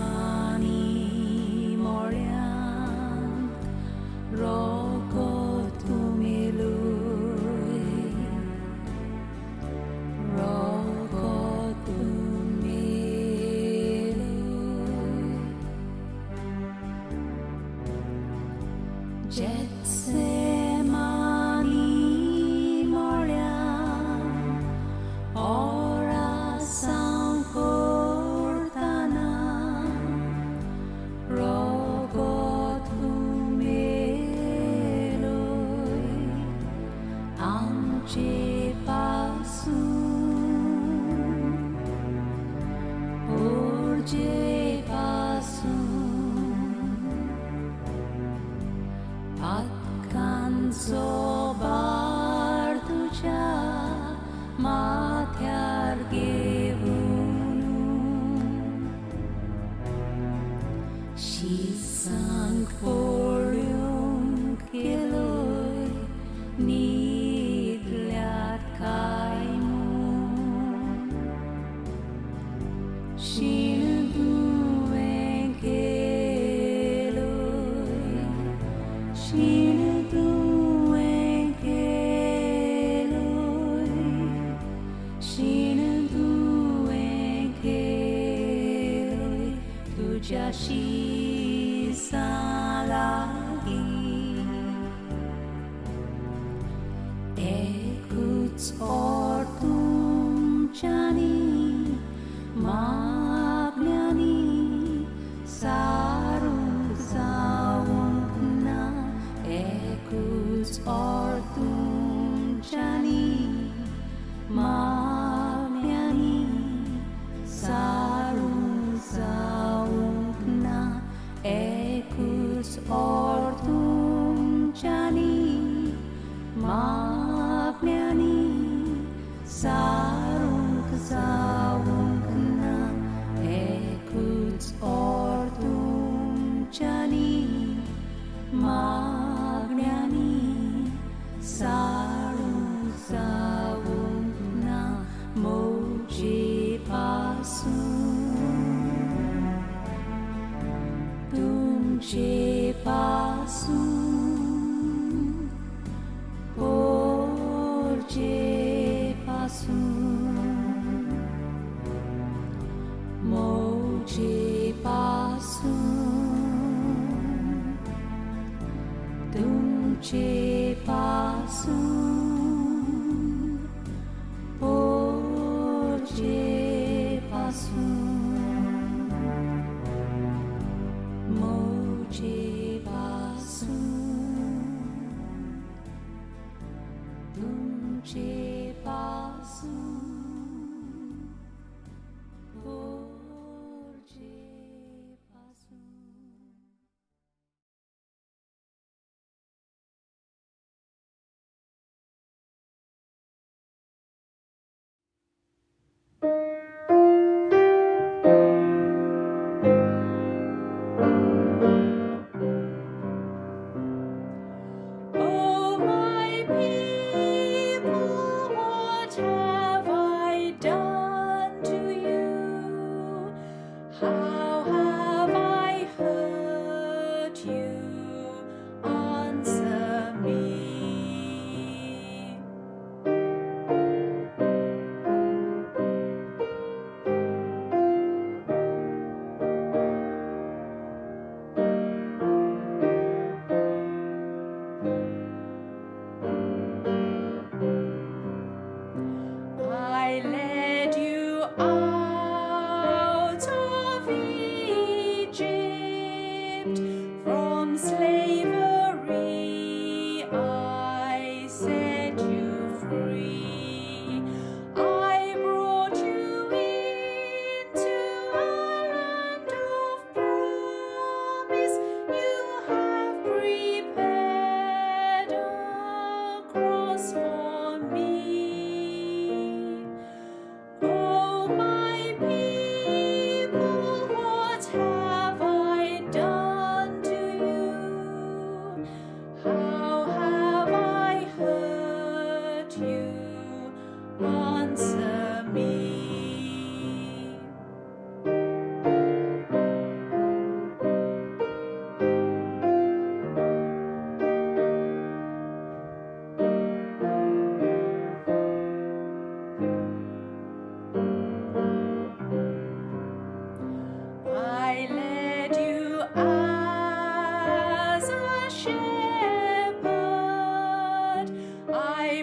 Getsemani moriam roko tumilui Getsemani moriam oração cortana rogotumeloi antepasum urgepasum atkanso bartuja matyargevunum Shisang Orium Kiloi Nidliat Kaimun Shinuduen Kiloi Shinuduen Kiloi Shinuduen Kiloi Tujashi Salagi Ekuts ortum chani Magnani Sarung Saungna Ekuts ortum chani Magnani Sarung Saungna Ekuts ortum chani magnani sarung saungna Ekuts ortum chani magnani sarung saungna moji pasum tumche pasum porche pasum moche pasum tumche pasum porche pasum moche pasum tumche pasum porche pasum Oh, my people, what have I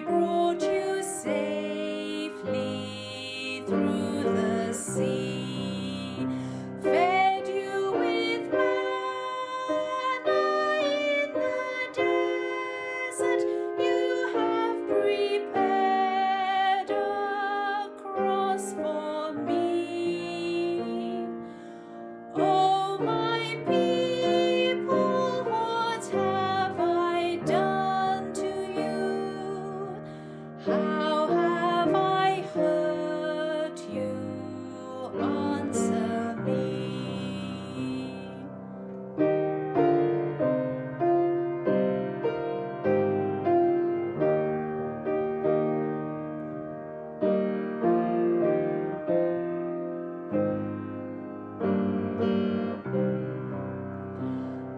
brought you safely through the sea, fed you with manna in the desert. You have prepared a cross for me. Oh, my people, what have I done to you? How have I hurt you? Answer me.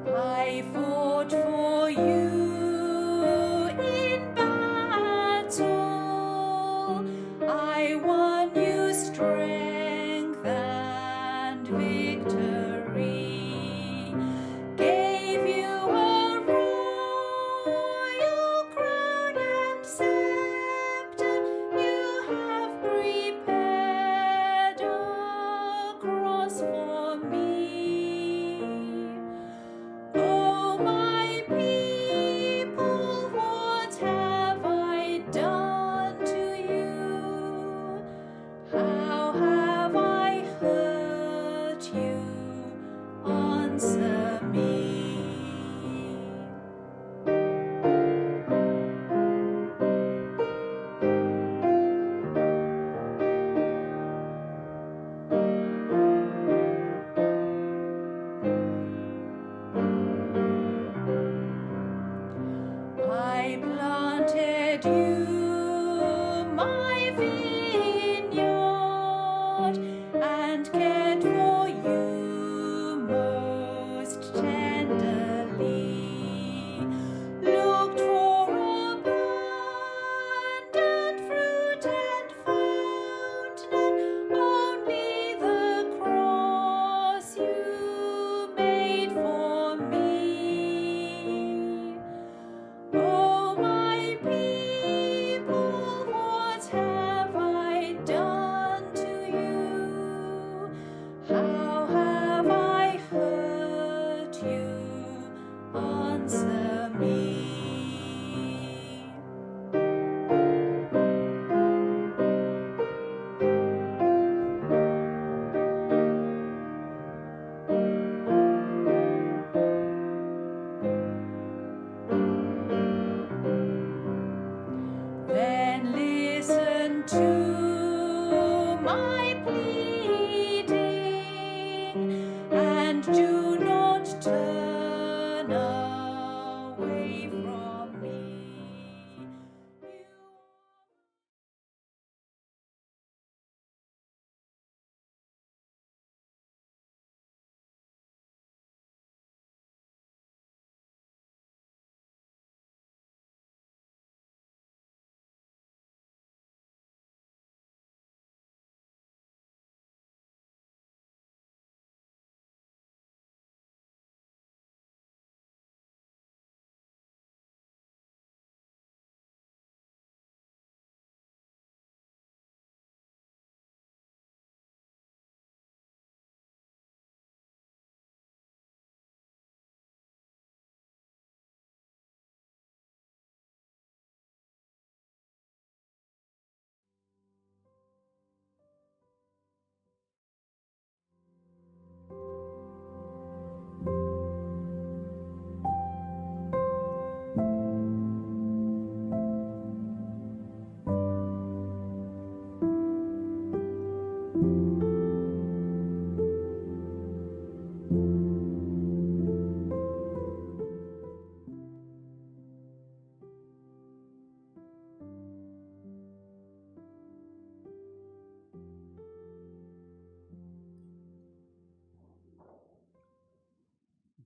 I fought for you in battle. I won you strength and victory. Gave you a royal crown and scepter. You have prepared a cross for me. Oh, my people, what have I done to you? How have I hurt you? Answer me. I planted you, my vineyard, and cared for you most tenderly. Looked for abundant fruit and found none, only the cross you made for me. Oh, my people, what have I done to you? How have I hurt you? Answer me. Then listen to my pleading, and do not turn away from me.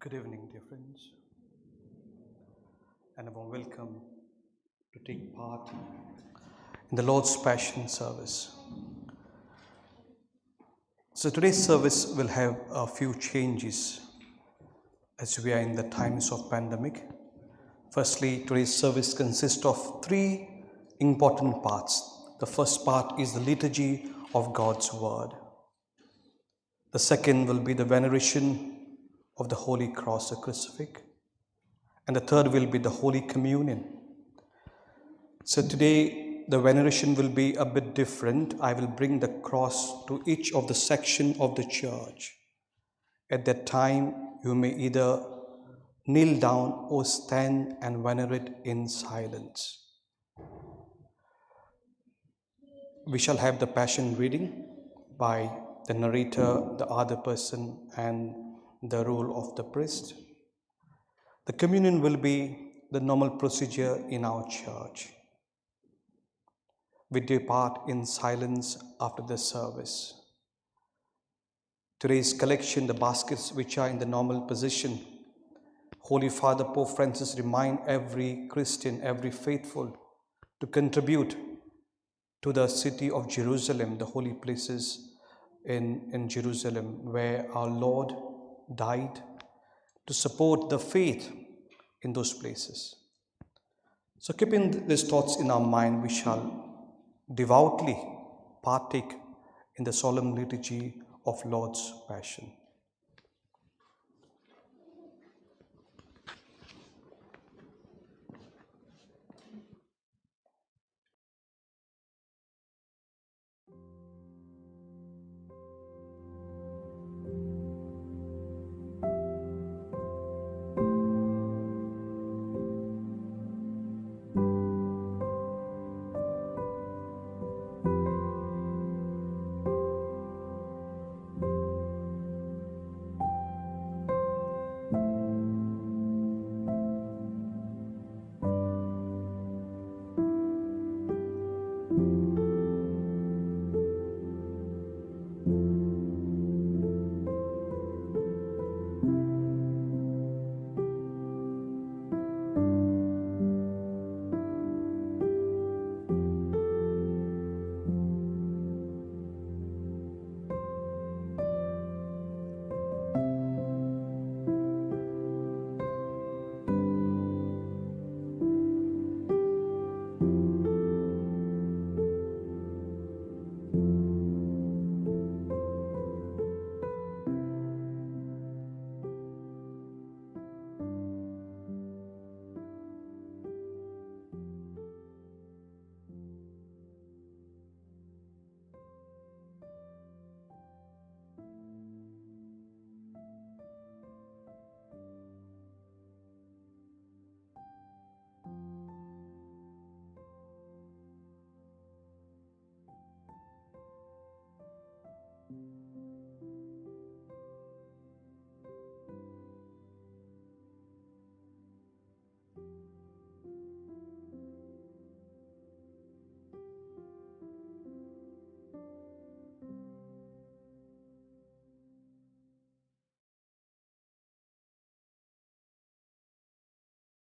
Good evening, dear friends, and a warm welcome to take part in the Lord's Passion service. So today's service will have a few changes as we are in the times of pandemic. Firstly, today's service consists of 3 important parts. The first part is the liturgy of God's Word. The second will be the veneration of the Holy Cross, the crucifix. And the third will be the Holy Communion. So today the veneration will be a bit different. I will bring the cross to each of the section of the church. At that time, you may either kneel down or stand and venerate in silence. We shall have the Passion reading by the narrator, the other person, and the role of the priest. The communion will be the normal procedure in our church. We depart in silence after the service. Today's collection, the baskets which are in the normal position, Holy Father Pope Francis remind every Christian, every faithful to contribute to the city of Jerusalem, the holy places in Jerusalem where our Lord died, to support the faith in those places. So keeping these thoughts in our mind, we shall devoutly partake in the solemn liturgy of Lord's Passion.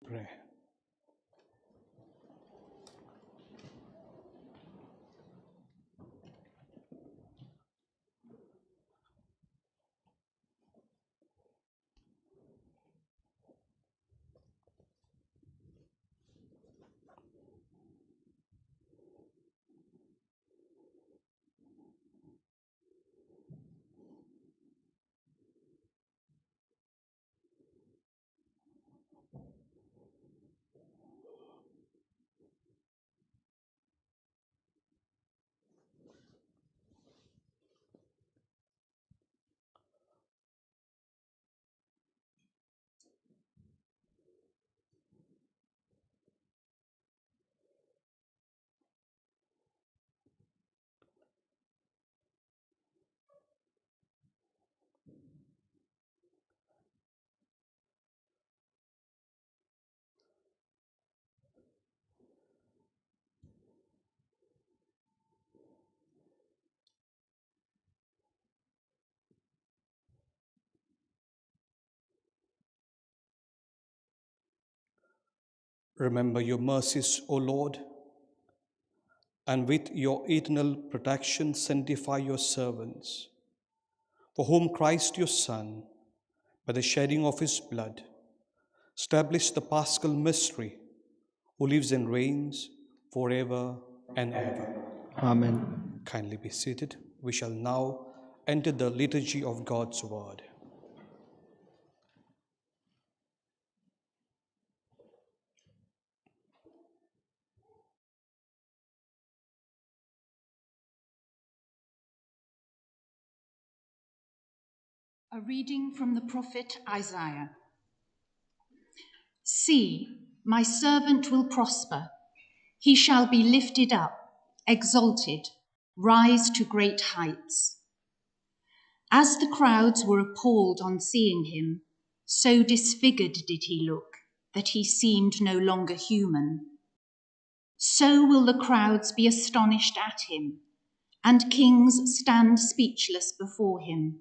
Pray. Remember your mercies, O Lord, and with your eternal protection sanctify your servants, for whom Christ your Son, by the shedding of his blood, established the paschal mystery, who lives and reigns forever and ever. Amen. Kindly be seated. We shall now enter the liturgy of God's word. A reading from the prophet Isaiah. See, my servant will prosper. He shall be lifted up, exalted, rise to great heights. As the crowds were appalled on seeing him, so disfigured did he look that he seemed no longer human. So will the crowds be astonished at him, and kings stand speechless before him.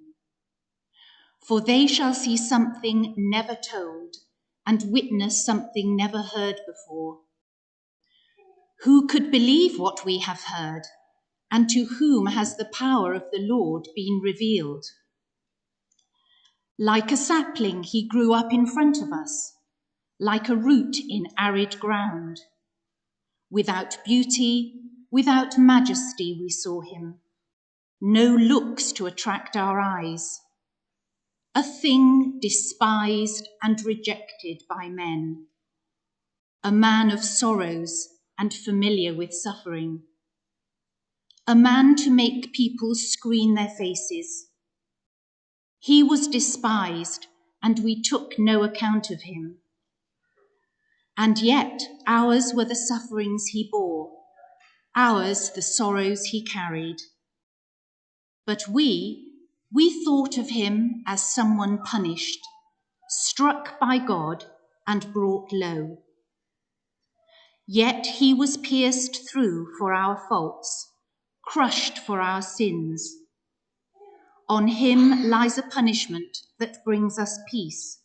For they shall see something never told, and witness something never heard before. Who could believe what we have heard, and to whom has the power of the Lord been revealed? Like a sapling he grew up in front of us, like a root in arid ground. Without beauty, without majesty we saw him, no looks to attract our eyes. A thing despised and rejected by men, a man of sorrows and familiar with suffering, a man to make people screen their faces. He was despised, and we took no account of him. And yet ours were the sufferings he bore, ours the sorrows he carried. But we thought of him as someone punished, struck by God and brought low. Yet he was pierced through for our faults, crushed for our sins. On him lies a punishment that brings us peace,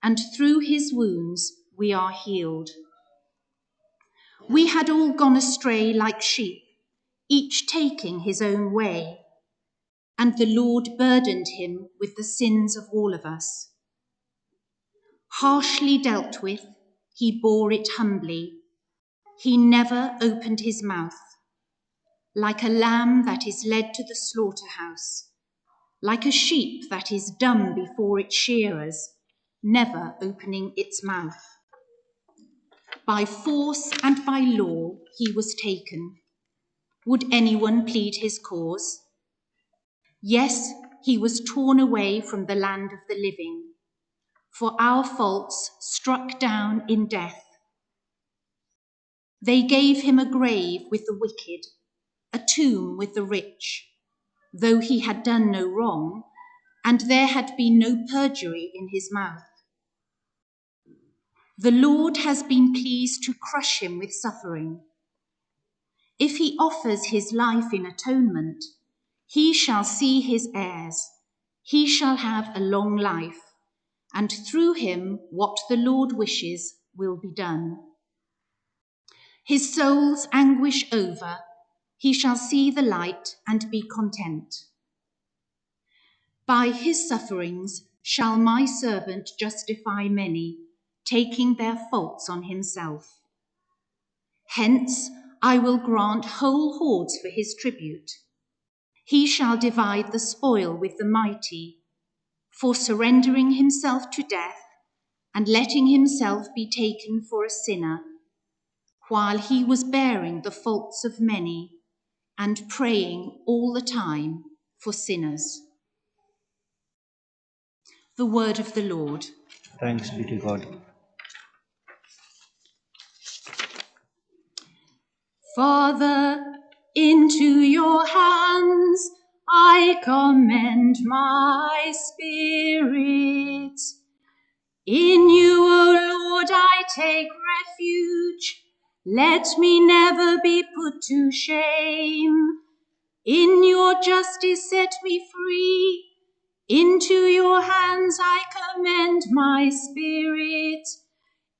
and through his wounds we are healed. We had all gone astray like sheep, each taking his own way, and the Lord burdened him with the sins of all of us. Harshly dealt with, he bore it humbly. He never opened his mouth. Like a lamb that is led to the slaughterhouse, like a sheep that is dumb before its shearers, never opening its mouth. By force and by law he was taken. Would anyone plead his cause? Yes, he was torn away from the land of the living, for our faults struck down in death. They gave him a grave with the wicked, a tomb with the rich, though he had done no wrong, and there had been no perjury in his mouth. The Lord has been pleased to crush him with suffering. If he offers his life in atonement, he shall see his heirs. He shall have a long life, and through him what the Lord wishes will be done. His soul's anguish over, he shall see the light and be content. By his sufferings shall my servant justify many, taking their faults on himself. Hence I will grant whole hordes for his tribute. He shall divide the spoil with the mighty, for surrendering himself to death and letting himself be taken for a sinner, while he was bearing the faults of many and praying all the time for sinners. The word of the Lord. Thanks be to God. Father, into your hands I commend my spirit. In you, O Lord, I take refuge. Let me never be put to shame. In your justice set me free. Into your hands I commend my spirit.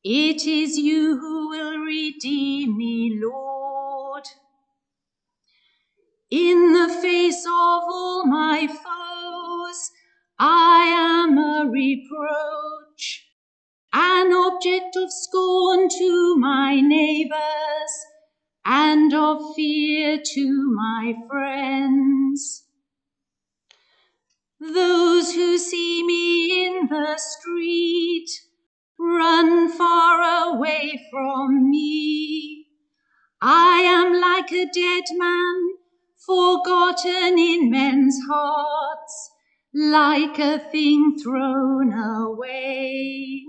It is you who will redeem me, Lord. In the face of all my foes, I am a reproach, an object of scorn to my neighbors. and of fear to my friends. Those who see me in the street run far away from me. I am like a dead man, forgotten in men's hearts, like a thing thrown away.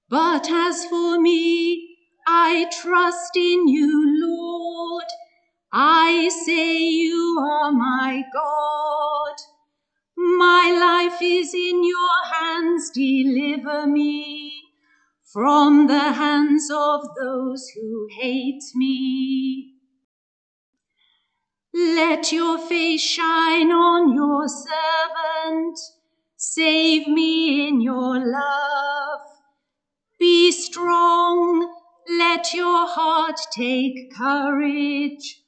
But as for me, I trust in you, Lord. I say you are my God. My life is in your hands, deliver me from the hands of those who hate me. Let your face shine on your servant, save me in your love. Be strong, let your heart take courage,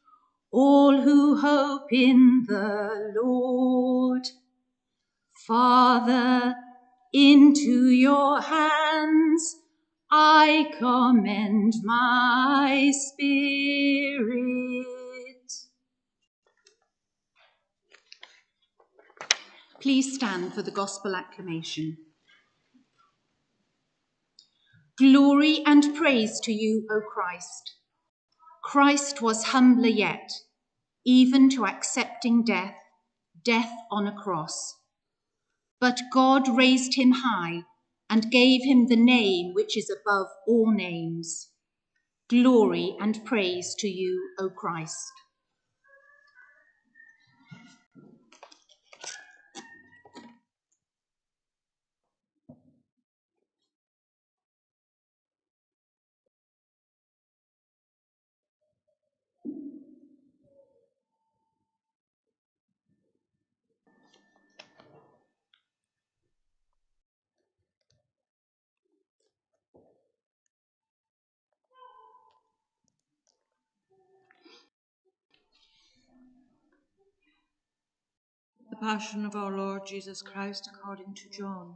all who hope in the Lord. Father, into your hands I commend my spirit. Please stand for the gospel acclamation. Glory and praise to you, O Christ. Christ was humbler yet, even to accepting death, death on a cross. But God raised him high and gave him the name which is above all names. Glory and praise to you, O Christ. The Passion of our Lord Jesus Christ according to John.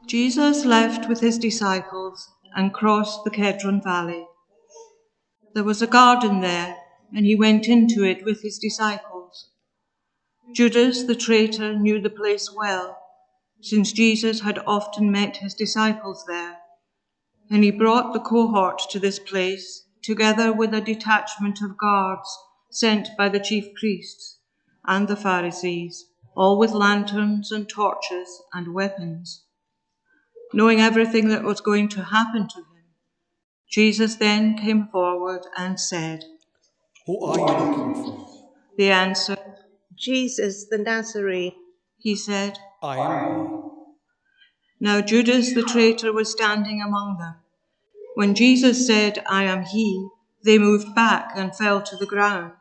Jesus left with his disciples and crossed the Kedron Valley. There was a garden there, and he went into it with his disciples. Judas the traitor knew the place well, since Jesus had often met his disciples there, and he brought the cohort to this place, together with a detachment of guards sent by the chief priests and the Pharisees, all with lanterns and torches and weapons. Knowing everything that was going to happen to him, Jesus then came forward and said, Who are you looking for? They answered, Jesus the Nazarene. He said, I am he. Now Judas the traitor was standing among them. When Jesus said, I am he, they moved back and fell to the ground.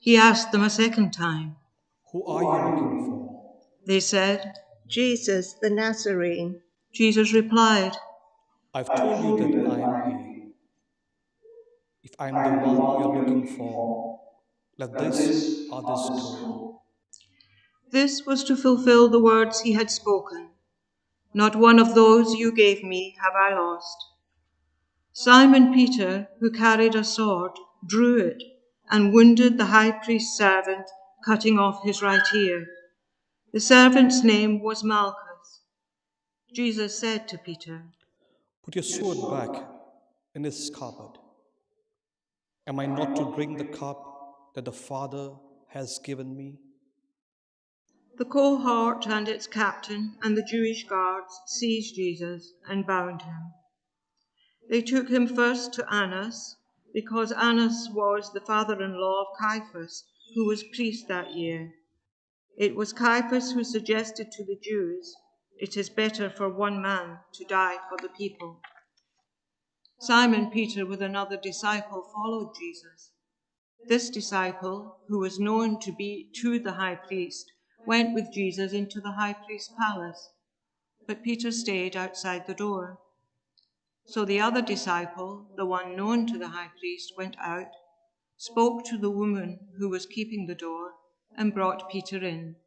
He asked them a second time. Who are you looking for? They said, Jesus the Nazarene. Jesus replied, I've told you that I am he. If I am the one you're looking for, let this others go. This was to fulfill the words he had spoken. Not one of those you gave me have I lost. Simon Peter, who carried a sword, drew it and wounded the high priest's servant, cutting off his right ear. The servant's name was Malchus. Jesus said to Peter, Put your sword back in its scabbard. Am I not to drink the cup that the Father has given me? The cohort and its captain and the Jewish guards seized Jesus and bound him. They took him first to Annas, because Annas was the father-in-law of Caiaphas, who was priest that year. It was Caiaphas who suggested to the Jews, it is better for one man to die for the people. Simon Peter with another disciple followed Jesus. This disciple, who was known to be to the high priest, went with Jesus into the high priest's palace, but Peter stayed outside the door. So the other disciple, the one known to the high priest, went out, spoke to the woman who was keeping the door, and brought Peter in.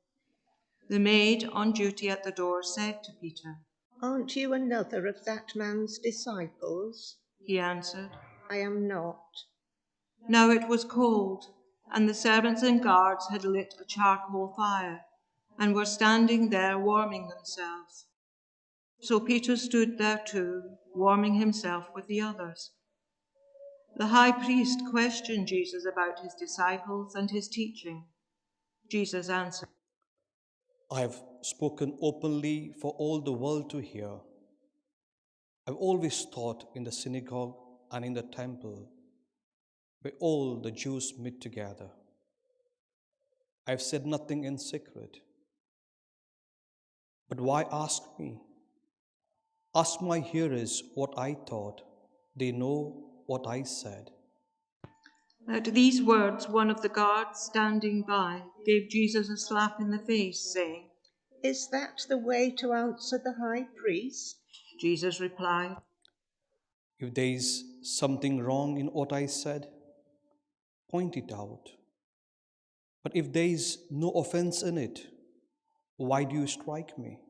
The maid on duty at the door said to Peter, Aren't you another of that man's disciples? He answered. I am not. Now it was cold, and the servants and guards had lit a charcoal fire, and were standing there warming themselves. So Peter stood there too, warming himself with the others. The high priest questioned Jesus about his disciples and his teaching. Jesus answered, I have spoken openly for all the world to hear. I've always taught in the synagogue and in the temple, where all the Jews meet together. I've said nothing in secret. But why ask me? Ask my hearers what I taught. They know what I said. At these words, one of the guards standing by gave Jesus a slap in the face, saying, Is that the way to answer the high priest? Jesus replied, If there is something wrong in what I said, point it out. But if there is no offense in it, why do you strike me?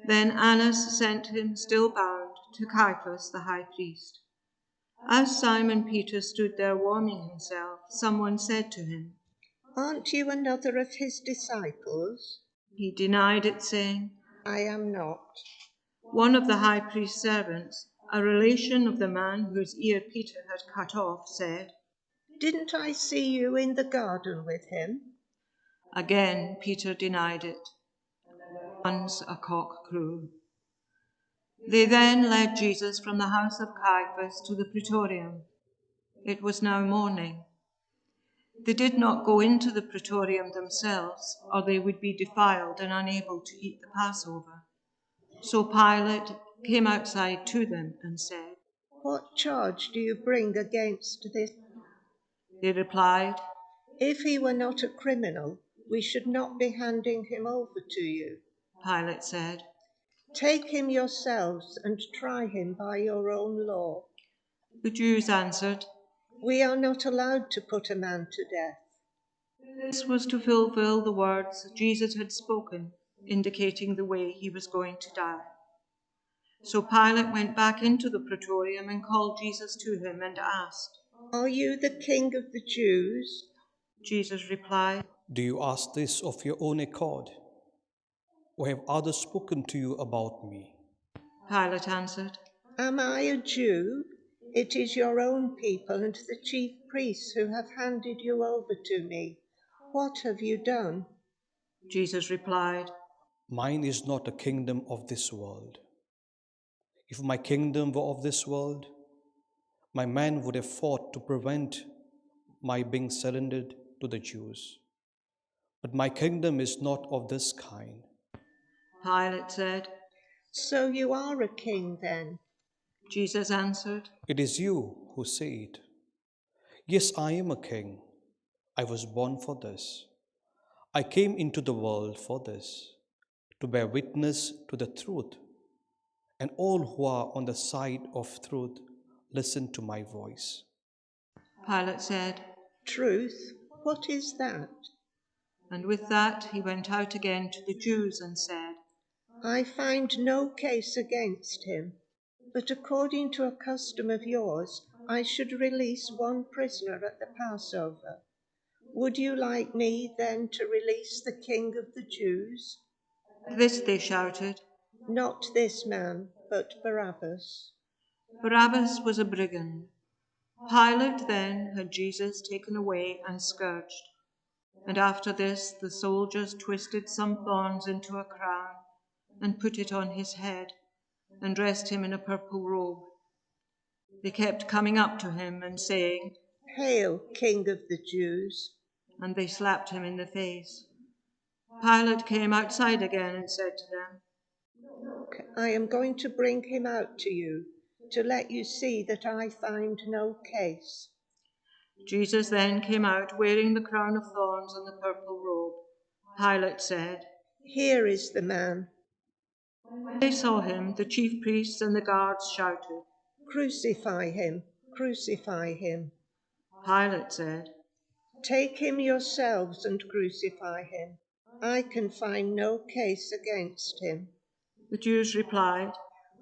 Then Annas sent him, still bound, to Caiaphas the high priest. As Simon Peter stood there warming himself, someone said to him, Aren't you another of his disciples? He denied it, saying, I am not. One of the high priest's servants, a relation of the man whose ear Peter had cut off, said, Didn't I see you in the garden with him? Again Peter denied it. Once a cock crew. They then led Jesus from the house of Caiaphas to the praetorium. It was now morning. They did not go into the praetorium themselves, or they would be defiled and unable to eat the Passover. So Pilate came outside to them and said, What charge do you bring against this? They replied, If he were not a criminal, we should not be handing him over to you. Pilate said. Take him yourselves and try him by your own law. The Jews answered, We are not allowed to put a man to death. This was to fulfill the words Jesus had spoken, indicating the way he was going to die. So Pilate went back into the praetorium and called Jesus to him and asked, Are you the king of the Jews? Jesus replied, Do you ask this of your own accord? Or have others spoken to you about me? Pilate answered, Am I a Jew? It is your own people and the chief priests who have handed you over to me. What have you done? Jesus replied, Mine is not a kingdom of this world. If my kingdom were of this world, my men would have fought to prevent my being surrendered to the Jews. But my kingdom is not of this kind. Pilate said. So you are a king then? Jesus answered, It is you who say it. Yes, I am a king. I was born for this. I came into the world for this, to bear witness to the truth. And all who are on the side of truth listen to my voice. Pilate said, Truth? What is that? and with that he went out again to the Jews and said, I find no case against him, but according to a custom of yours, I should release one prisoner at the Passover. Would you like me then to release the king of the Jews? This they shouted. Not this man, but Barabbas. Barabbas was a brigand. Pilate then had Jesus taken away and scourged. And after this the soldiers twisted some thorns into a crown and put it on his head and dressed him in a purple robe. They kept coming up to him and saying, Hail, King of the Jews! and they slapped him in the face. Pilate came outside again and said to them, Look, I am going to bring him out to you, to let you see that I find no case. Jesus then came out wearing the crown of thorns and the purple robe. Pilate said, Here is the man. When they saw him, the chief priests and the guards shouted. Crucify him, crucify him. Pilate said, Take him yourselves and crucify him. I can find no case against him. The Jews replied,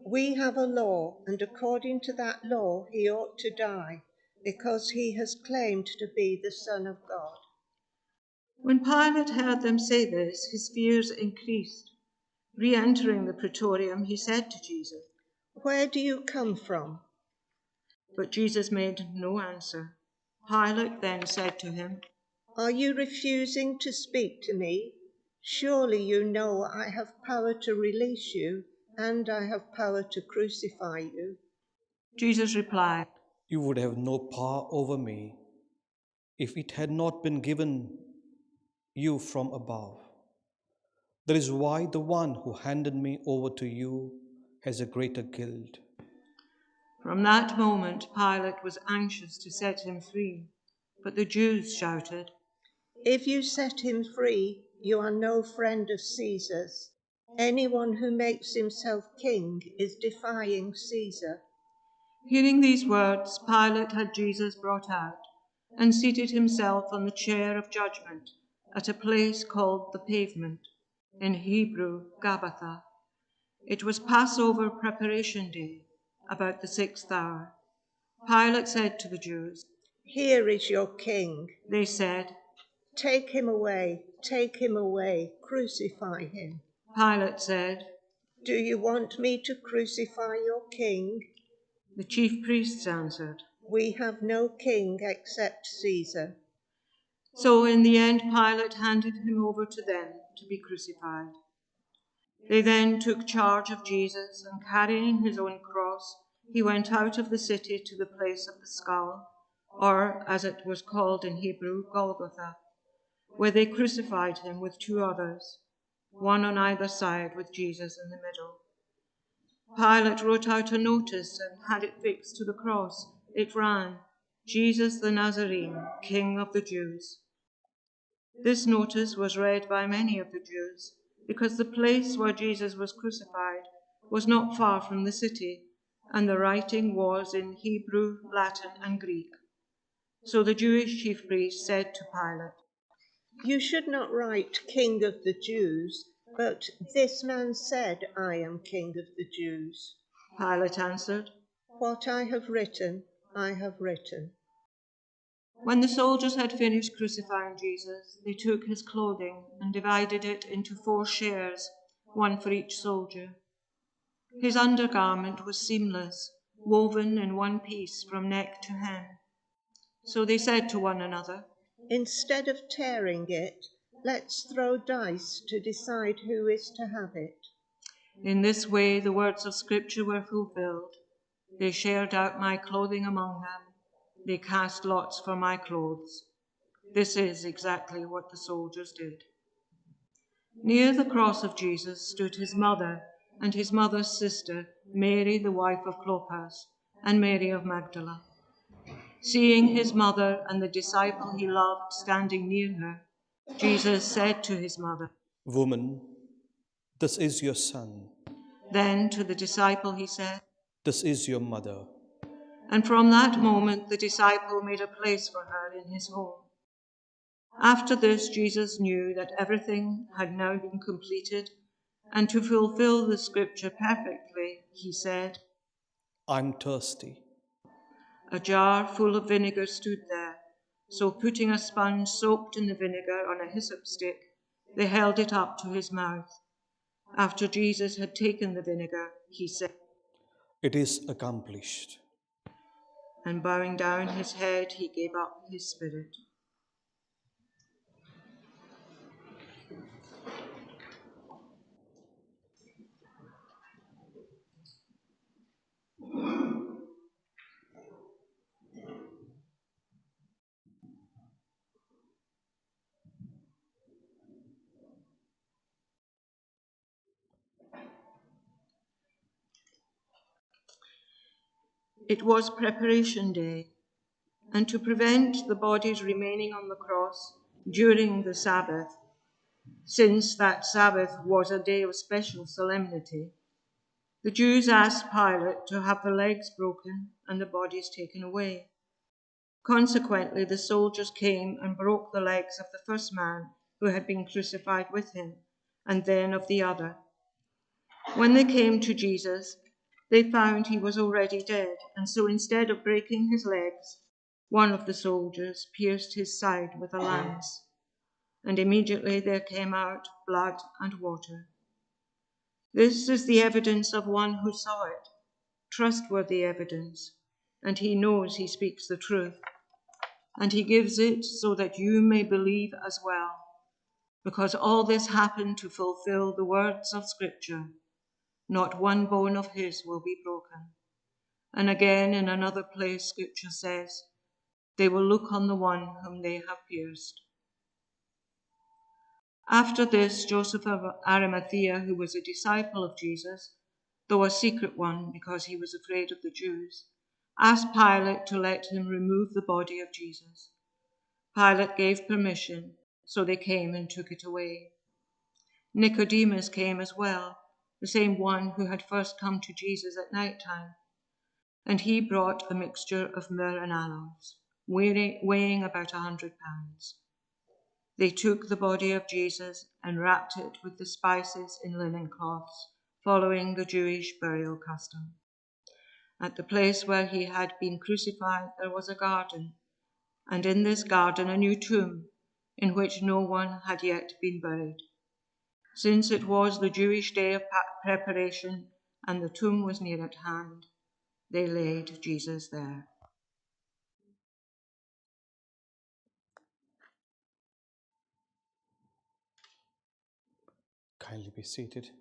We have a law, and according to that law he ought to die, because he has claimed to be the Son of God. When Pilate heard them say this, his fears increased. Re-entering the praetorium, he said to Jesus, Where do you come from? but Jesus made no answer. Pilate then said to him, Are you refusing to speak to me? Surely you know I have power to release you, and I have power to crucify you. Jesus replied, You would have no power over me if it had not been given you from above. That is why the one who handed me over to you has a greater guilt. From that moment, Pilate was anxious to set him free, but the Jews shouted, If you set him free, you are no friend of Caesar's. Anyone who makes himself king is defying Caesar. Hearing these words, Pilate had Jesus brought out and seated himself on the chair of judgment at a place called the Pavement, in Hebrew, Gabbatha. It was Passover preparation day, about the 6th hour. Pilate said to the Jews, Here is your king. they said, Take him away, crucify him. Pilate said, Do you want me to crucify your king? the chief priests answered. We have no king except Caesar. So in the end, Pilate handed him over to them to be crucified. They then took charge of Jesus, and carrying his own cross, he went out of the city to the place of the skull, or, as it was called in Hebrew, Golgotha, where they crucified him with two others, one on either side with Jesus in the middle. Pilate wrote out a notice and had it fixed to the cross. It ran, Jesus the Nazarene, King of the Jews. This notice was read by many of the Jews, because the place where Jesus was crucified was not far from the city, and the writing was in Hebrew, Latin, and Greek. So the Jewish chief priest said to Pilate, You should not write King of the Jews, but this man said, I am King of the Jews. Pilate answered, What I have written, I have written. When the soldiers had finished crucifying Jesus, they took his clothing and divided it into 4 shares, one for each soldier. His undergarment was seamless, woven in one piece from neck to hem. So they said to one another, Instead of tearing it, let's throw dice to decide who is to have it. In this way the words of Scripture were fulfilled. They shared out my clothing among them. They cast lots for my clothes. This is exactly what the soldiers did. Near the cross of Jesus stood his mother and his mother's sister, Mary, the wife of Clopas, and Mary of Magdala. Seeing his mother and the disciple he loved standing near her, Jesus said to his mother, Woman, this is your son. Then to the disciple he said, This is your mother. and from that moment the disciple made a place for her in his home. After this, Jesus knew that everything had now been completed, and to fulfill the Scripture perfectly, he said, I'm thirsty. A jar full of vinegar stood there, so putting a sponge soaked in the vinegar on a hyssop stick, they held it up to his mouth. After Jesus had taken the vinegar, he said, It is accomplished. and bowing down his head, he gave up his spirit. It was preparation day, and to prevent the bodies remaining on the cross during the Sabbath, since that Sabbath was a day of special solemnity, the Jews asked Pilate to have the legs broken and the bodies taken away. Consequently, the soldiers came and broke the legs of the first man who had been crucified with him, and then of the other. When they came to Jesus, They found he was already dead, and so instead of breaking his legs, one of the soldiers pierced his side with a lance, and immediately there came out blood and water. This is the evidence of one who saw it, trustworthy evidence, and he knows he speaks the truth, and he gives it so that you may believe as well, because all this happened to fulfill the words of Scripture. Not one bone of his will be broken. And again, in another place, Scripture says, they will look on the one whom they have pierced. After this, Joseph of Arimathea, who was a disciple of Jesus, though a secret one because he was afraid of the Jews, asked Pilate to let him remove the body of Jesus. Pilate gave permission, so they came and took it away. Nicodemus came as well, the same one who had first come to Jesus at night time, and he brought a mixture of myrrh and aloes, weighing about 100 pounds. They took the body of Jesus and wrapped it with the spices in linen cloths, following the Jewish burial custom. At the place where he had been crucified there was a garden, and in this garden a new tomb, in which no one had yet been buried. Since it was the Jewish day of preparation and the tomb was near at hand, they laid Jesus there. Kindly be seated.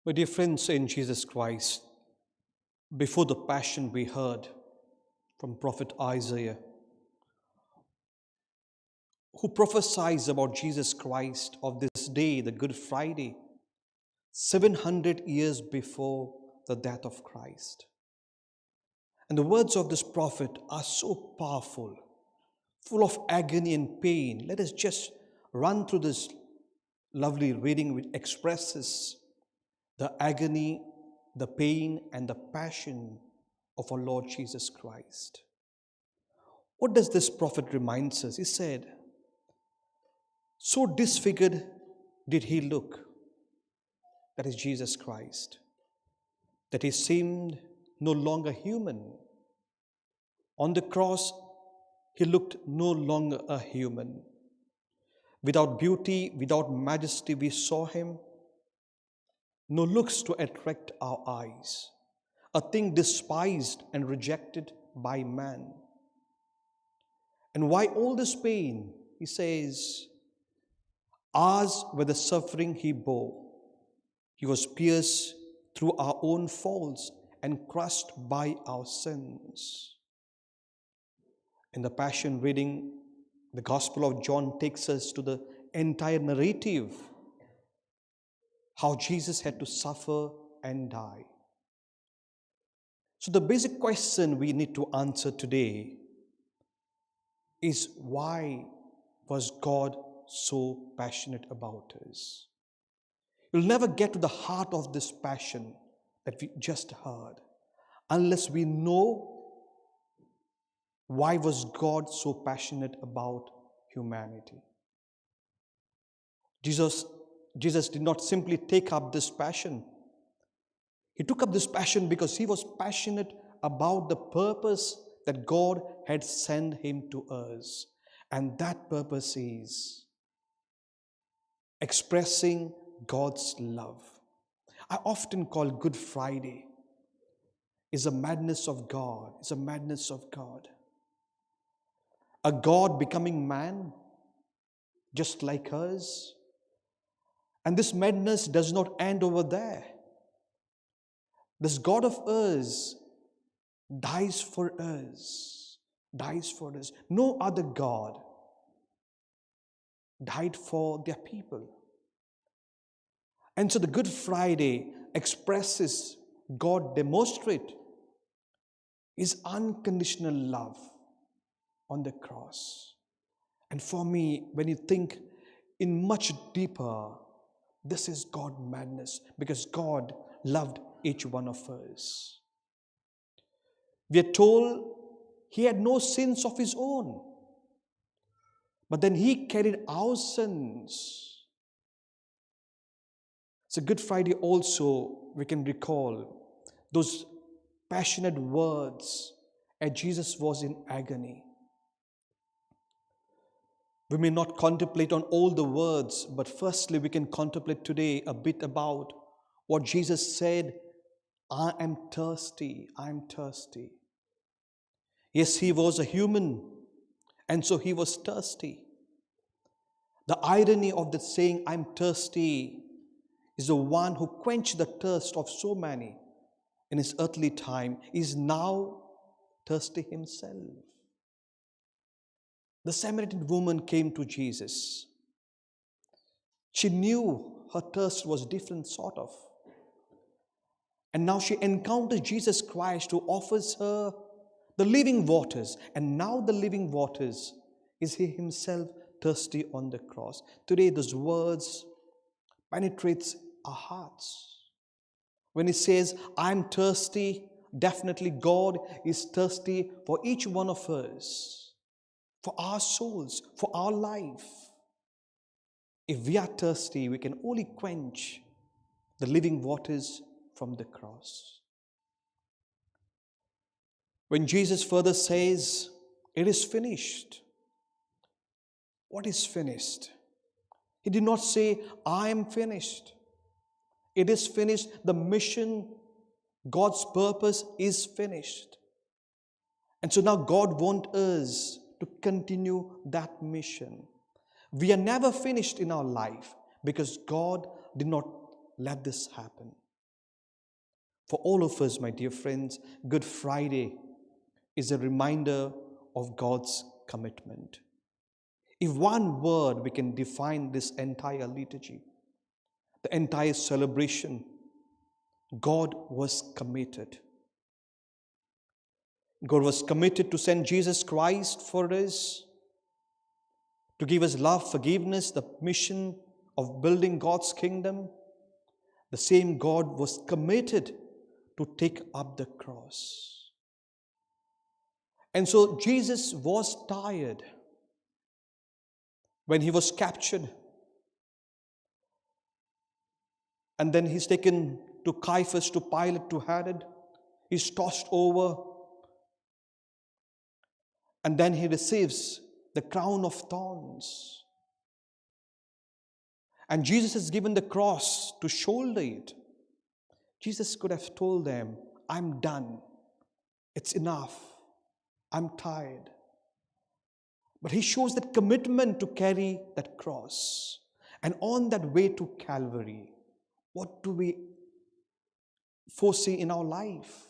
My dear friends in Jesus Christ, before the Passion we heard from Prophet Isaiah, who prophesies about Jesus Christ of this day, the Good Friday, 700 years before the death of Christ. And the words of this prophet are so powerful, full of agony and pain. Let us just run through this lovely reading which expresses the agony, the pain, and the passion of our Lord Jesus Christ. What does this prophet remind us? He said, so disfigured did he look, that is Jesus Christ, that he seemed no longer human. On the cross, he looked no longer a human. Without beauty, without majesty, we saw him. No looks to attract our eyes, a thing despised and rejected by man. And why all this pain? He says, ours were the suffering he bore. He was pierced through our own faults and crushed by our sins. In the Passion reading, the Gospel of John takes us to the entire narrative, how Jesus had to suffer and die. So the basic question we need to answer today is, why was God so passionate about us? You'll never get to the heart of this passion that we just heard unless we know why was God so passionate about humanity. Jesus did not simply take up this passion. He took up this passion because he was passionate about the purpose that God had sent him to us. And that purpose is expressing God's love. I often call Good Friday is a madness of God. It's a madness of God. A God becoming man, just like us. And this madness does not end over there. This God of us dies for us, dies for us. No other God died for their people. And so the Good Friday expresses, God demonstrate His unconditional love on the cross. And for me, when you think in much deeper, this is God madness, because God loved each one of us. We are told he had no sins of his own, but then he carried our sins. So Good Friday also, we can recall those passionate words as Jesus was in agony. We may not contemplate on all the words, but firstly we can contemplate today a bit about what Jesus said, I am thirsty, I am thirsty. Yes, he was a human, and so he was thirsty. The irony of the saying, I'm thirsty, is the one who quenched the thirst of so many in his earthly time is now thirsty himself. The Samaritan woman came to Jesus. She knew her thirst was different sort of. And now she encounters Jesus Christ who offers her the living waters. And now the living waters is he himself thirsty on the cross. Today those words penetrates our hearts. When he says, I'm thirsty, definitely God is thirsty for each one of us, for our souls, for our life. If we are thirsty, we can only quench the living waters from the cross. When Jesus further says, it is finished. What is finished? He did not say, I am finished. It is finished. The mission, God's purpose is finished. And so now God wants us to continue that mission. We are never finished in our life because God did not let this happen. For all of us, my dear friends, Good Friday is a reminder of God's commitment. If one word we can define this entire liturgy, the entire celebration, God was committed. God was committed to send Jesus Christ for us, to give us love, forgiveness, the mission of building God's kingdom. The same God was committed to take up the cross. And so Jesus was tired when he was captured. And then he's taken to Caiaphas, to Pilate, to Herod. He's tossed over. And then he receives the crown of thorns. And Jesus is given the cross to shoulder it. Jesus could have told them, I'm done. It's enough. I'm tired. But he shows that commitment to carry that cross. And on that way to Calvary, what do we foresee in our life?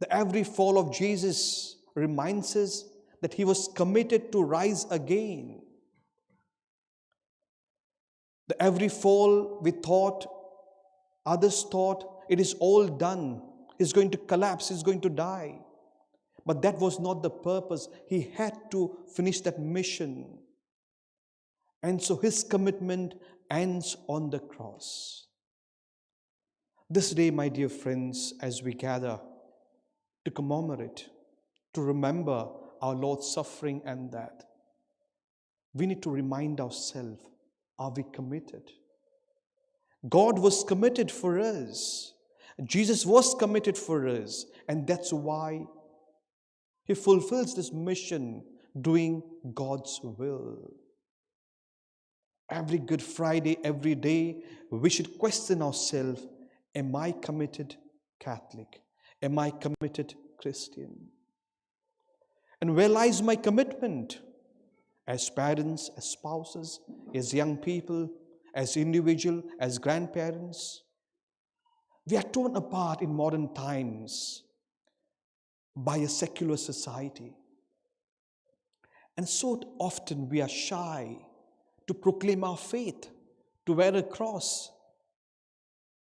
The every fall of Jesus reminds us that he was committed to rise again. The every fall we thought, others thought, it is all done. He's going to collapse, he's going to die. But that was not the purpose. He had to finish that mission. And so his commitment ends on the cross. This day, my dear friends, as we gather to commemorate, to remember our Lord's suffering and death, we need to remind ourselves, are we committed? God was committed for us. Jesus was committed for us. And that's why he fulfills this mission, doing God's will. Every Good Friday, every day, we should question ourselves, am I committed Catholic? Am I committed Christian? And where lies my commitment? As parents, as spouses, as young people, as individuals, as grandparents. We are torn apart in modern times by a secular society. And so often we are shy to proclaim our faith, to wear a cross.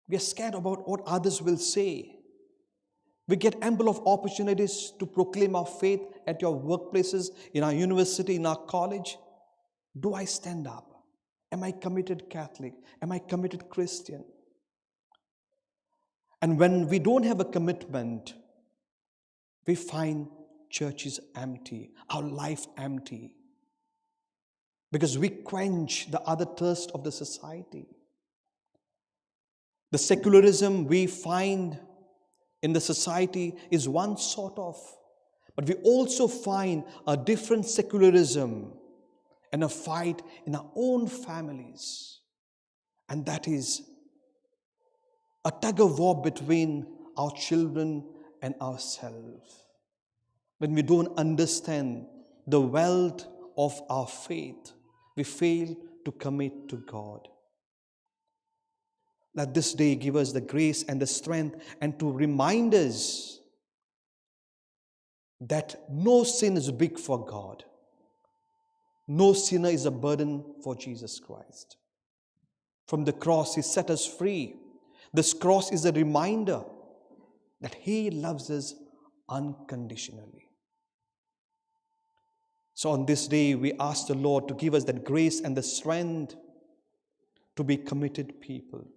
We are scared about what others will say. We get ample of opportunities to proclaim our faith at your workplaces, in our university, in our college. Do I stand up? Am I committed Catholic? Am I committed Christian? And when we don't have a commitment, we find churches empty, our life empty, because we quench the other thirst of the society. The secularism we find in the society is one sort of, but we also find a different secularism and a fight in our own families. And that is a tug of war between our children and ourselves. When we don't understand the wealth of our faith, we fail to commit to God. Let this day give us the grace and the strength and to remind us that no sin is big for God. No sinner is a burden for Jesus Christ. From the cross, He set us free. This cross is a reminder that He loves us unconditionally. So on this day, we ask the Lord to give us that grace and the strength to be committed people.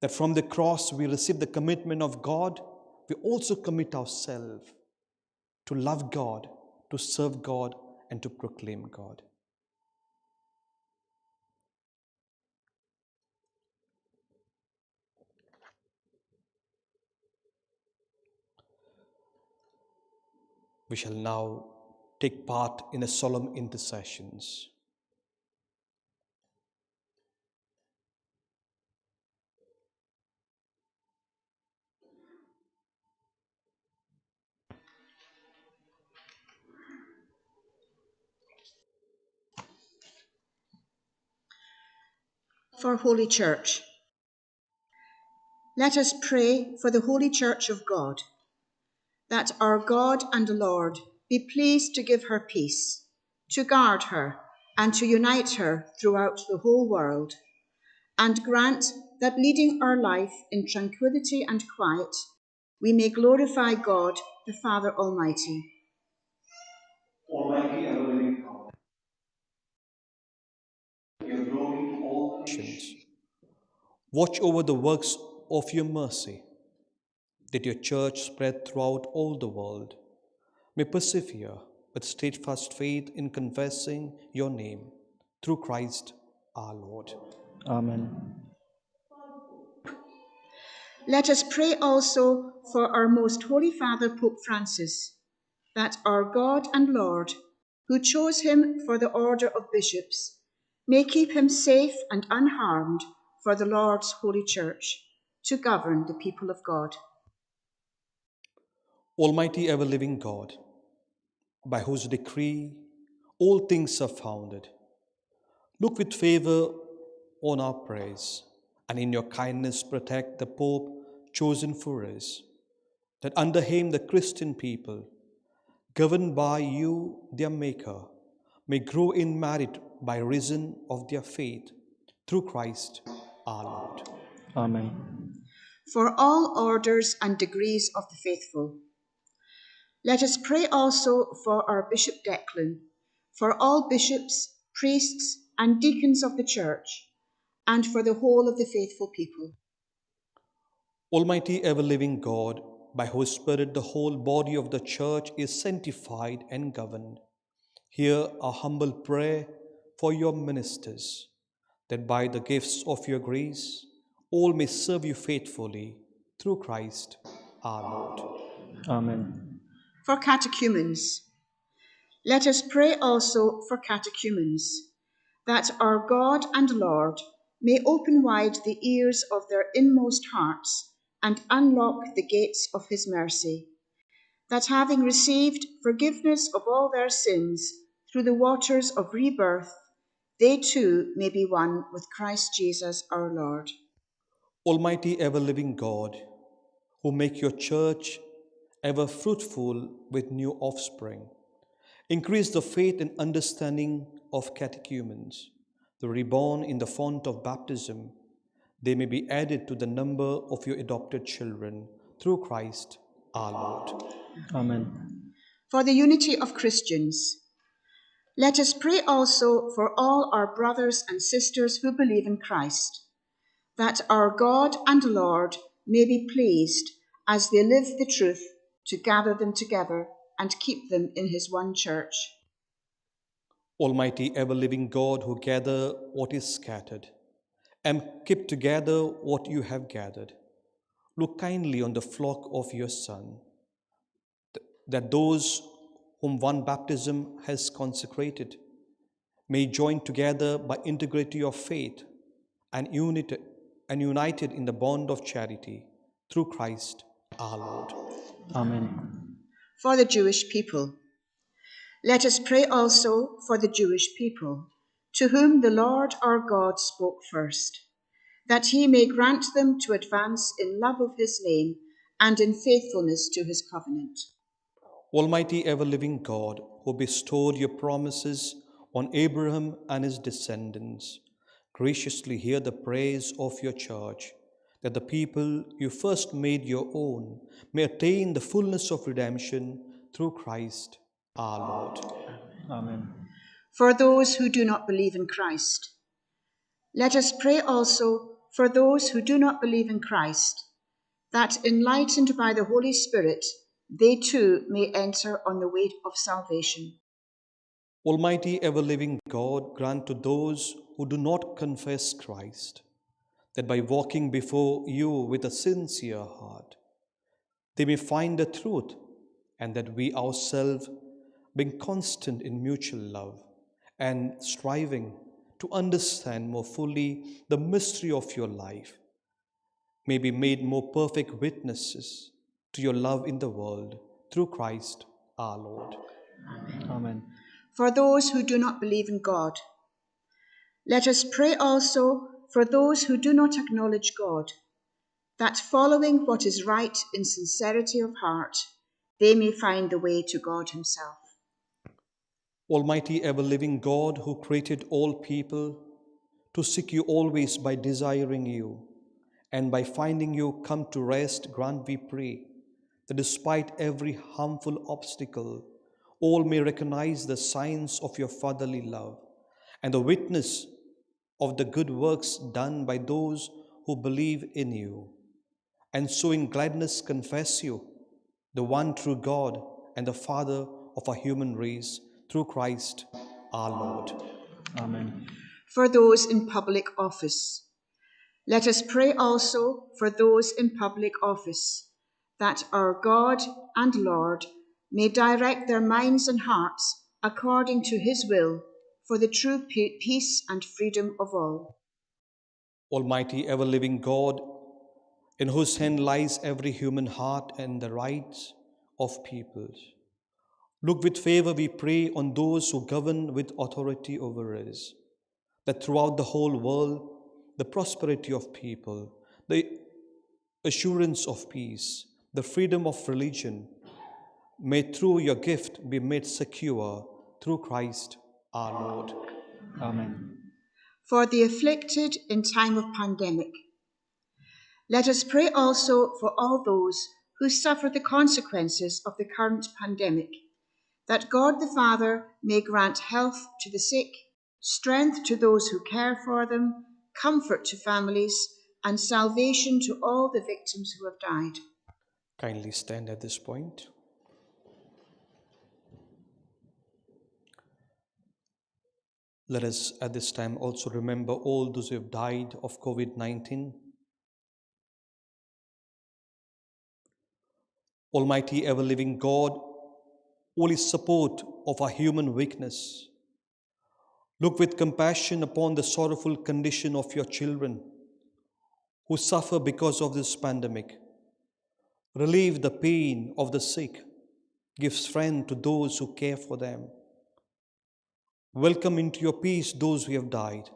That from the cross, we receive the commitment of God. We also commit ourselves to love God, to serve God, and to proclaim God. We shall now take part in the solemn intercessions. For Holy Church. Let us pray for the Holy Church of God, that our God and Lord be pleased to give her peace, to guard her, and to unite her throughout the whole world, and grant that leading our life in tranquility and quiet, we may glorify God, the Father Almighty. Almighty ever-living God, your glory to all Nations. Watch over the works of your mercy, that your church spread throughout all the world may persevere with steadfast faith in confessing your name through Christ our Lord. Amen. Let us pray also for our most holy Father, Pope Francis, that our God and Lord, who chose him for the order of bishops, may keep him safe and unharmed for the Lord's holy church, to govern the people of God. Almighty ever-living God, by whose decree all things are founded, look with favor on our prayers, and in your kindness protect the Pope chosen for us, that under him the Christian people, governed by you, their Maker, may grow in merit by reason of their faith, through Christ our Lord. Amen. For all orders and degrees of the faithful. Let us pray also for our Bishop Declan, for all bishops, priests, and deacons of the church, and for the whole of the faithful people. Almighty ever-living God, by whose Spirit the whole body of the church is sanctified and governed, hear our humble prayer for your ministers, that by the gifts of your grace, all may serve you faithfully, through Christ our Lord. Amen. For catechumens. Let us pray also for catechumens, that our God and Lord may open wide the ears of their inmost hearts and unlock the gates of his mercy, that having received forgiveness of all their sins through the waters of rebirth, they too may be one with Christ Jesus our Lord. Almighty ever-living God, who make your church ever fruitful with new offspring, increase the faith and understanding of catechumens, the reborn in the font of baptism. They may be added to the number of your adopted children, through Christ our Lord. Amen. For the unity of Christians. Let us pray also for all our brothers and sisters who believe in Christ, that our God and Lord may be pleased, as they live the truth, to gather them together and keep them in his one church. Almighty ever-living God, who gather what is scattered and keep together what you have gathered, look kindly on the flock of your Son, that those whom one baptism has consecrated may join together by integrity of faith and united in the bond of charity through Christ our Lord. Amen. For the Jewish people, let us pray also for the Jewish people, to whom the Lord our God spoke first, that he may grant them to advance in love of his name and in faithfulness to his covenant. Almighty ever-living God, who bestowed your promises on Abraham and his descendants, graciously hear the praise of your church, that the people you first made your own may attain the fullness of redemption through Christ our Lord. Amen. For those who do not believe in Christ, let us pray also for those who do not believe in Christ, that enlightened by the Holy Spirit, they too may enter on the way of salvation. Almighty ever-living God, grant to those who do not confess Christ, that by walking before you with a sincere heart, they may find the truth, and that we ourselves, being constant in mutual love and striving to understand more fully the mystery of your life, may be made more perfect witnesses to your love in the world through Christ our Lord. Amen. For those who do not believe in God, let us pray also for those who do not acknowledge God, that following what is right in sincerity of heart, they may find the way to God himself. Almighty ever-living God, who created all people to seek you always by desiring you, and by finding you come to rest, grant, we pray, that despite every harmful obstacle, all may recognize the signs of your fatherly love and the witness of the good works done by those who believe in you, and so in gladness confess you, the one true God and the Father of our human race, through Christ our Lord. Amen. For those in public office, let us pray also for those in public office, that our God and Lord may direct their minds and hearts according to his will, for the true peace and freedom of all. Almighty ever-living God, in whose hand lies every human heart and the rights of peoples, look with favor, we pray, on those who govern with authority over us, that throughout the whole world, the prosperity of people, the assurance of peace, the freedom of religion, may through your gift be made secure through Christ our Lord. Amen. For the afflicted in time of pandemic, let us pray also for all those who suffer the consequences of the current pandemic, that God the Father may grant health to the sick, strength to those who care for them, comfort to families, and salvation to all the victims who have died. Kindly stand at this point. Let us at this time also remember all those who have died of COVID-19. Almighty ever-living God, only support of our human weakness, look with compassion upon the sorrowful condition of your children who suffer because of this pandemic. Relieve the pain of the sick, give strength to those who care for them. Welcome into your peace those who have died.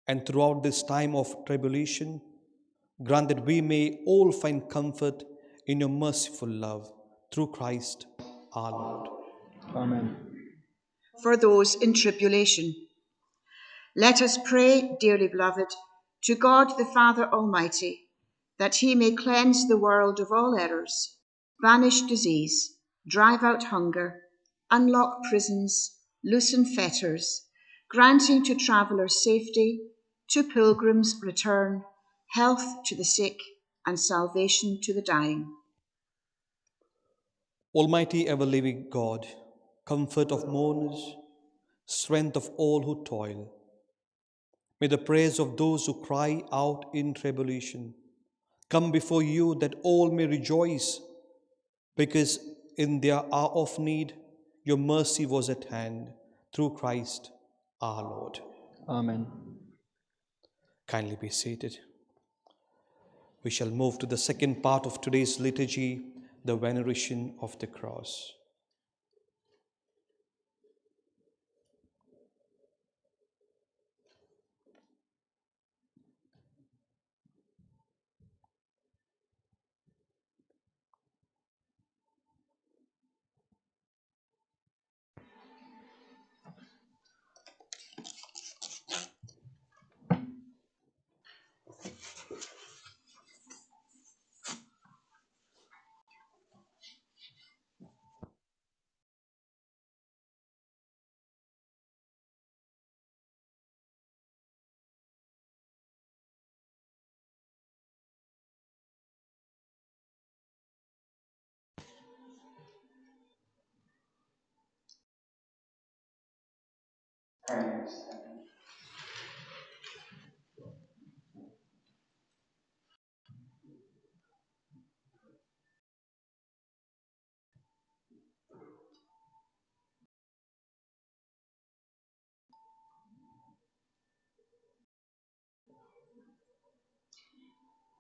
And throughout this time of tribulation, grant that we may all find comfort in your merciful love through Christ our Lord. Amen. For those in tribulation, let us pray, dearly beloved, to God the Father Almighty, that he may cleanse the world of all errors, banish disease, drive out hunger, unlock prisons, loosen fetters, granting to travellers safety, to pilgrims return, health to the sick, and salvation to the dying. Almighty ever-living God, comfort of mourners, strength of all who toil, may the prayers of those who cry out in tribulation come before you, that all may rejoice, because in their hour of need your mercy was at hand, through Christ our Lord. Amen. Kindly be seated. We shall move to the second part of today's liturgy, the Veneration of the Cross.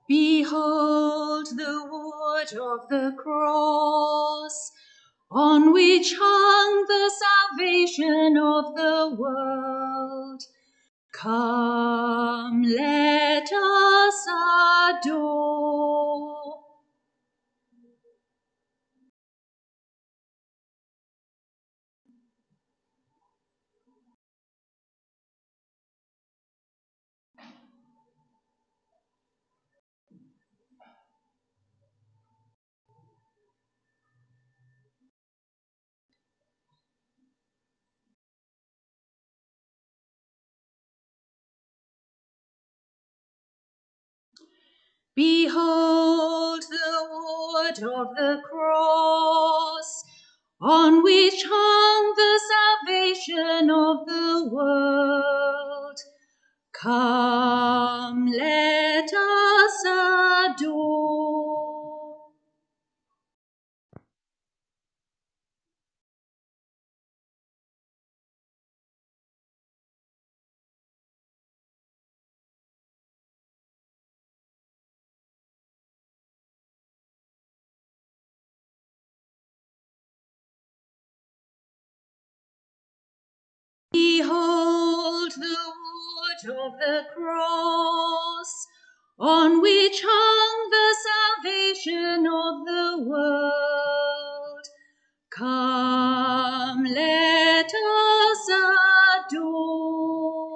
Behold the wood of the cross, on which hung the salvation of the world. Come, let us adore. Behold the wood of the cross, on which hung the salvation of the world. Come, let us adore. Behold the wood of the cross, on which hung the salvation of the world. Come, let us adore.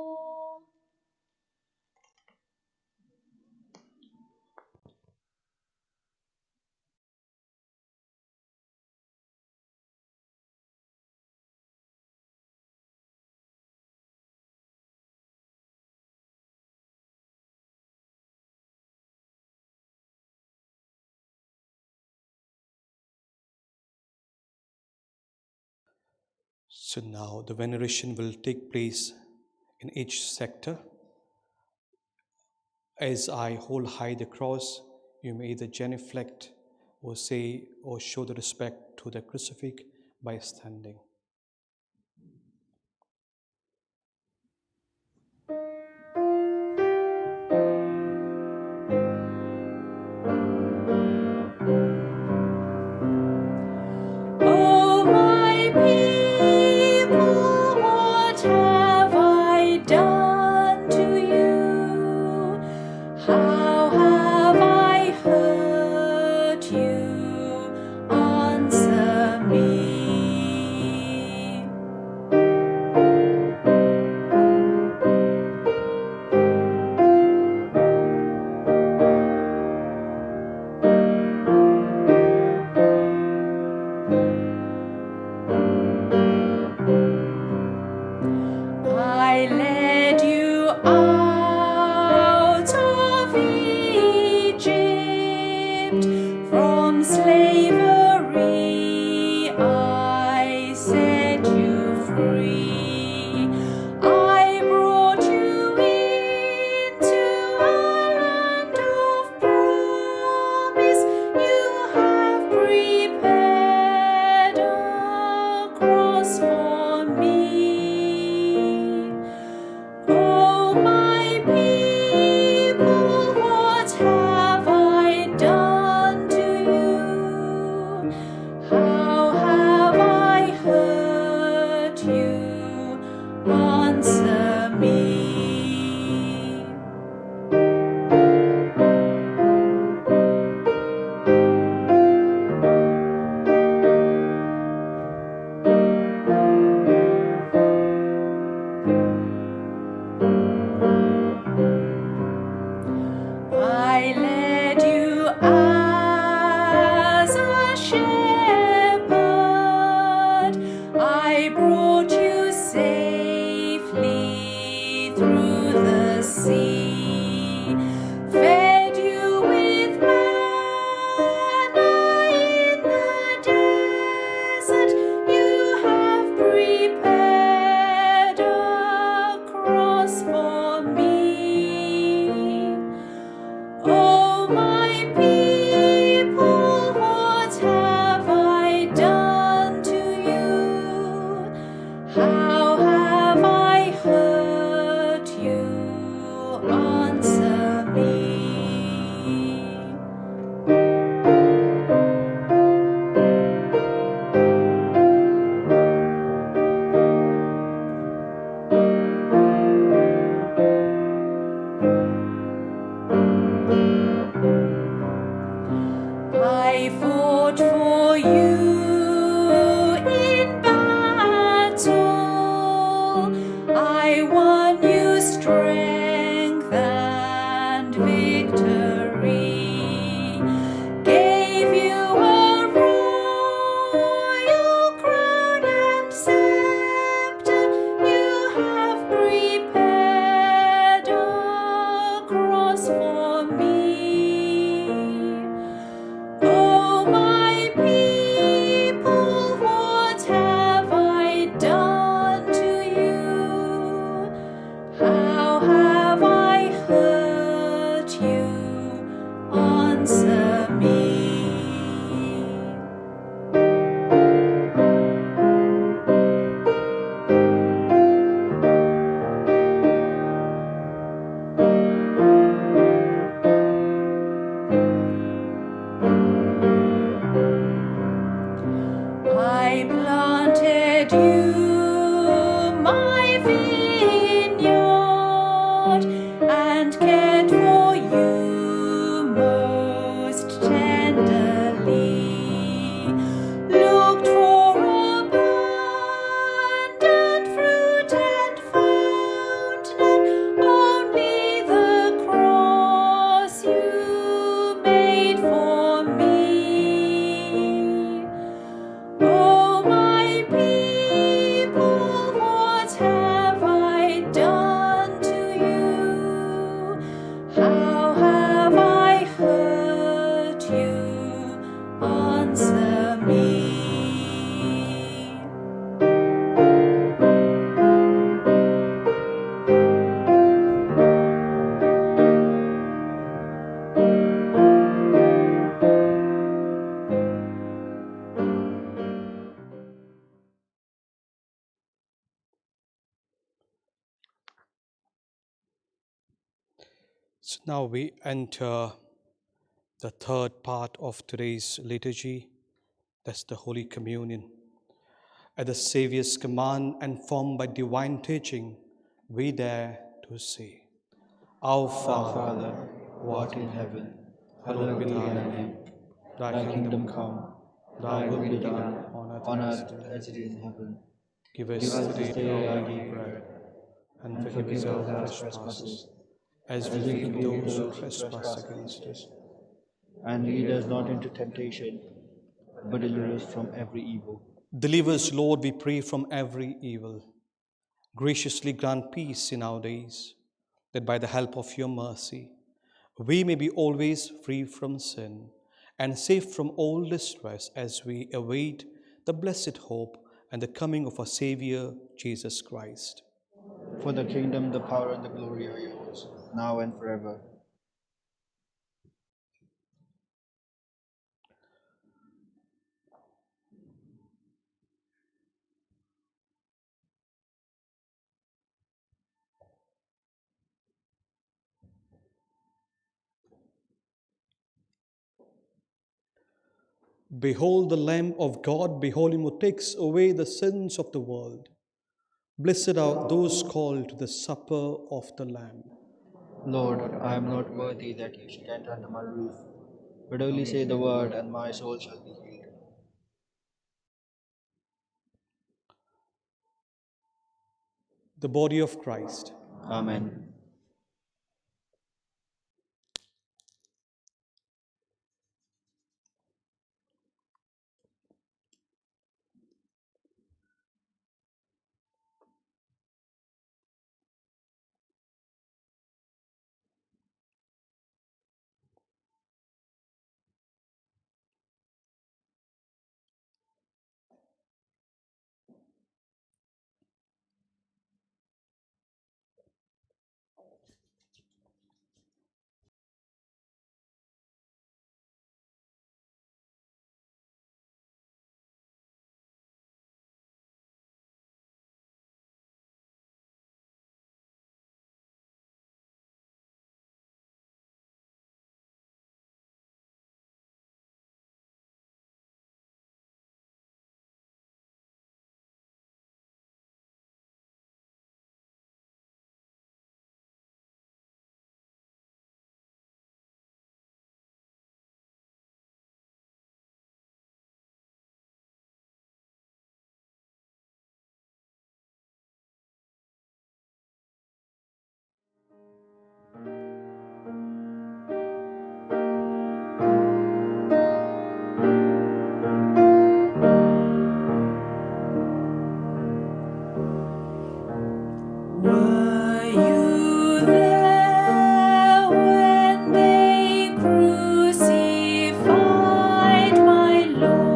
So now the veneration will take place in each sector. As I hold high the cross, you may either genuflect or say or show the respect to the crucifix by standing. Oh, my people, what have I done to you? How have I hurt you? Answer me. cross for me. Oh, my people, what have I done to you? How have I hurt you? Answer me. I led you as a shepherd. I brought you safely through the sea, fed you with manna in the desert. You have prepared a cross for me. Oh, my people, what have I done to you? How have I hurt you? Answer me. I fought for you in battle. I won you strength and victory. Gave you a royal crown and scepter. You have prepared a cross for me. Oh, my people, what have I done to you? How have I hurt you? Answer me. I planted you my vineyard and cared for you most tenderly. Looked for abundant fruit and found none, only the cross you made for me. Oh, my people, what have I done to you? How have I hurt you? Answer me. So now we enter the third part of today's liturgy, that's the Holy Communion. At the Saviour's command and formed by divine teaching, we dare to say, Our Our Father, Father, who art in heaven, hallowed be thy name. Thy kingdom come, thy will be done, on earth as it is in heaven. Give Give us us today this day our our daily daily bread, bread, and and forgive us forgive our us our trespasses, trespasses, as as we we forgive forgive those who those who trespass trespass against against us. us. And lead us not into temptation, but deliver us from every evil. Deliver us, Lord, we pray, from every evil. Graciously grant peace in our days, that by the help of your mercy, we may be always free from sin and safe from all distress as we await the blessed hope and the coming of our Savior, Jesus Christ. For the kingdom, the power, and the glory are yours, now and forever. Behold the Lamb of God, behold him who takes away the sins of the world. Blessed are those called to the supper of the Lamb. Lord, I am not worthy that you should enter under my roof, but only say the word, and my soul shall be healed. The body of Christ. Amen. Were you there when they crucified my Lord?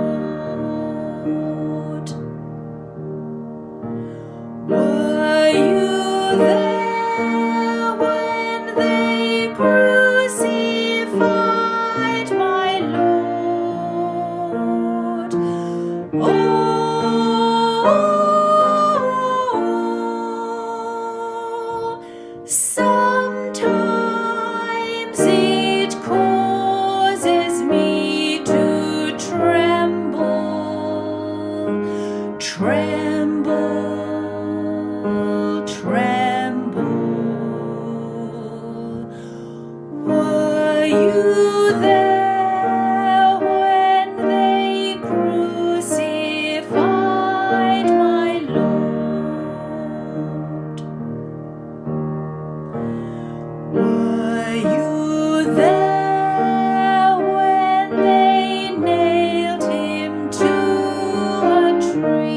Were you there when they crucified my Lord? Oh, sometimes it causes me to tremble, tremble, tremble. Were you there when they crucified my Lord? Were you there when they nailed him to a tree?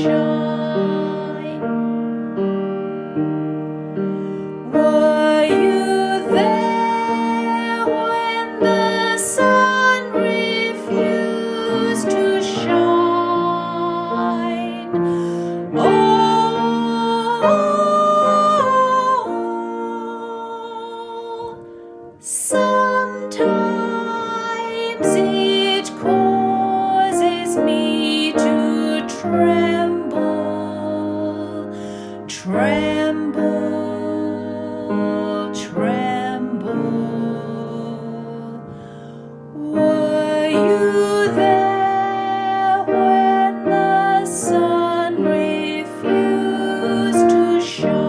shine. Were you there when the sun refused to shine? Oh, sometimes it causes me to tremble, tremble, tremble. Were you there when the sun refused to shine?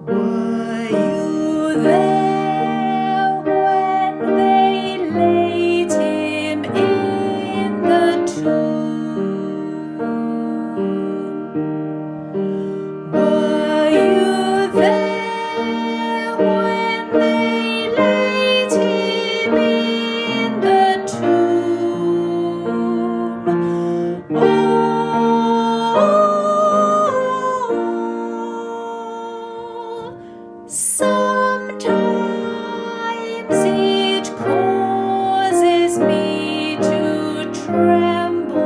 Were you there when they laid him in the tomb? Were you there when they laid him in the tomb? Oh, sometimes it causes me to tremble,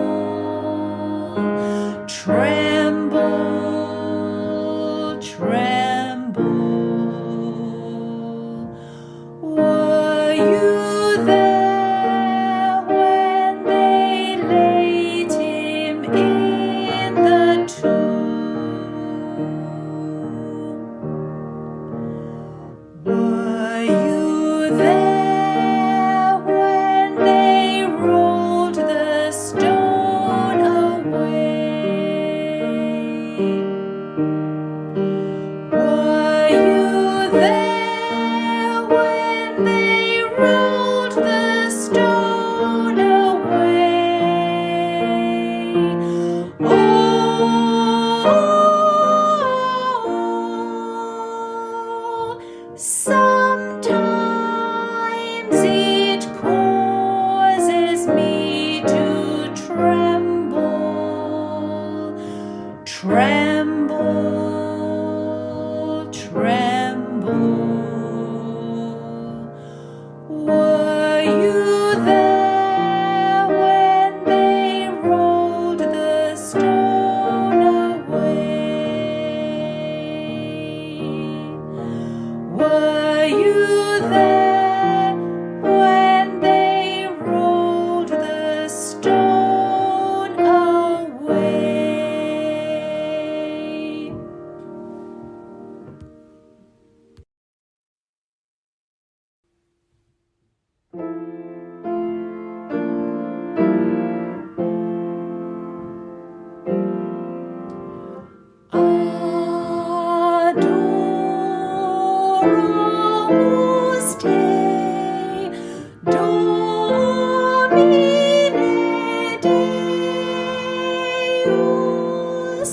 tremble, tremble. Were you there when they laid him in the tomb? Were you there when they rolled the stone away? Were you there when they rolled the stone away? Oh, sometimes it causes me to tremble, tremble, tremble. Were you there when they rolled the stone away? Were you there when they rolled the stone away? Adoramus te, Domine Deus.